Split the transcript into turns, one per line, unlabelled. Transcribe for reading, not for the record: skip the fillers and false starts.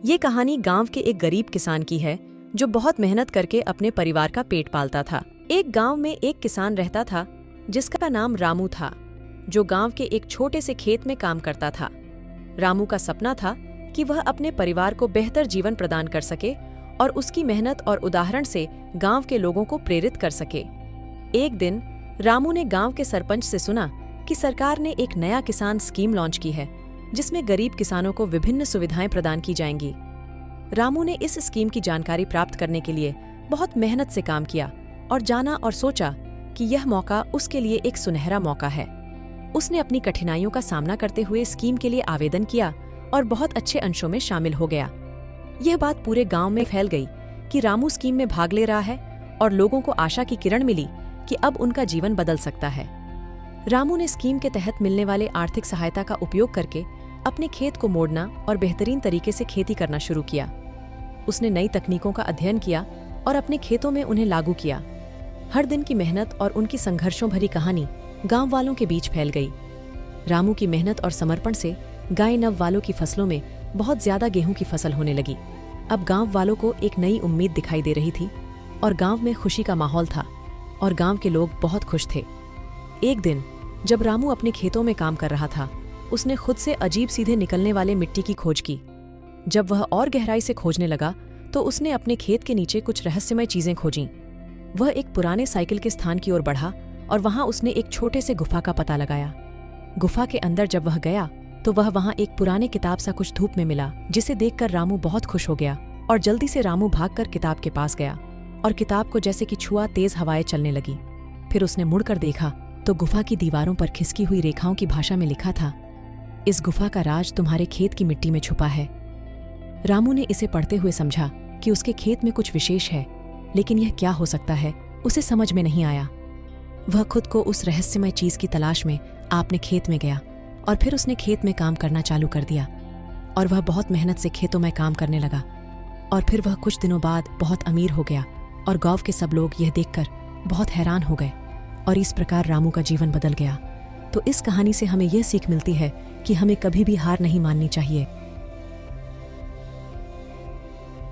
ये कहानी गांव के एक गरीब किसान की है जो बहुत मेहनत करके अपने परिवार का पेट पालता था। एक गांव में एक किसान रहता था जिसका नाम रामू था, जो गांव के एक छोटे से खेत में काम करता था। रामू का सपना था कि वह अपने परिवार को बेहतर जीवन प्रदान कर सके और उसकी मेहनत और उदाहरण से गांव के लोगों को प्रेरित कर सके। एक दिन रामू ने गांव के सरपंच से सुना कि सरकार ने एक नया किसान स्कीम लॉन्च की है जिसमें गरीब किसानों को विभिन्न सुविधाएं प्रदान की जाएंगी। रामू ने इस स्कीम की जानकारी प्राप्त करने के लिए बहुत मेहनत से काम किया और जाना और सोचा कि यह मौका उसके लिए एक सुनहरा मौका है। उसने अपनी कठिनाइयों का सामना करते हुए स्कीम के लिए आवेदन किया और बहुत अच्छे अंशों में शामिल हो गया। यह बात पूरे गांव में फैल गई कि रामू स्कीम में भाग ले रहा है और लोगों को आशा की किरण मिली कि अब उनका जीवन बदल सकता है। रामू ने स्कीम के तहत मिलने वाले आर्थिक सहायता का उपयोग करके अपने खेत को मोड़ना और बेहतरीन तरीके से खेती करना शुरू किया। उसने नई तकनीकों का अध्ययन किया और अपने खेतों में उन्हें लागू किया। हर दिन की मेहनत और उनकी संघर्षों भरी कहानी गांव वालों के बीच फैल गई। रामू की मेहनत और समर्पण से गाय नव वालों की फसलों में बहुत ज्यादा गेहूं की फसल होने लगी। अब गांव वालों को एक नई उम्मीद दिखाई दे रही थी और गांव में खुशी का माहौल था और गांव के लोग बहुत खुश थे। एक दिन जब रामू अपने खेतों में काम कर रहा था, उसने खुद से अजीब सीधे निकलने वाले मिट्टी की खोज की। जब वह और गहराई से खोजने लगा तो उसने अपने खेत के नीचे कुछ रहस्यमय चीजें खोजीं। वह एक पुराने साइकिल के स्थान की ओर बढ़ा और वहां उसने एक छोटे से गुफा का पता लगाया। गुफा के अंदर जब वह गया तो वह वहां एक पुराने किताब सा कुछ धूप में मिला, जिसे देखकर रामू बहुत खुश हो गया और जल्दी से रामू भागकर किताब के पास गया और किताब को जैसे कि छुआ तेज हवाएं चलने लगी। फिर उसने मुड़कर देखा तो गुफा की दीवारों पर खिसकी हुई रेखाओं की भाषा में लिखा था, इस गुफा का राज तुम्हारे खेत की मिट्टी में छुपा है। रामू ने इसे पढ़ते हुए समझा कि उसके खेत में कुछ विशेष है, लेकिन यह क्या हो सकता है उसे समझ में नहीं आया। वह खुद को उस रहस्यमय चीज की तलाश में अपने खेत में गया और फिर उसने खेत में काम करना चालू कर दिया और वह बहुत मेहनत से खेतों में काम करने लगा। और फिर वह कुछ दिनों बाद बहुत अमीर हो गया और गांव के सब लोग यह देखकर बहुत हैरान हो गए और इस प्रकार रामू का जीवन बदल गया। तो इस कहानी से हमें यह सीख मिलती है कि हमें कभी भी हार नहीं माननी चाहिए।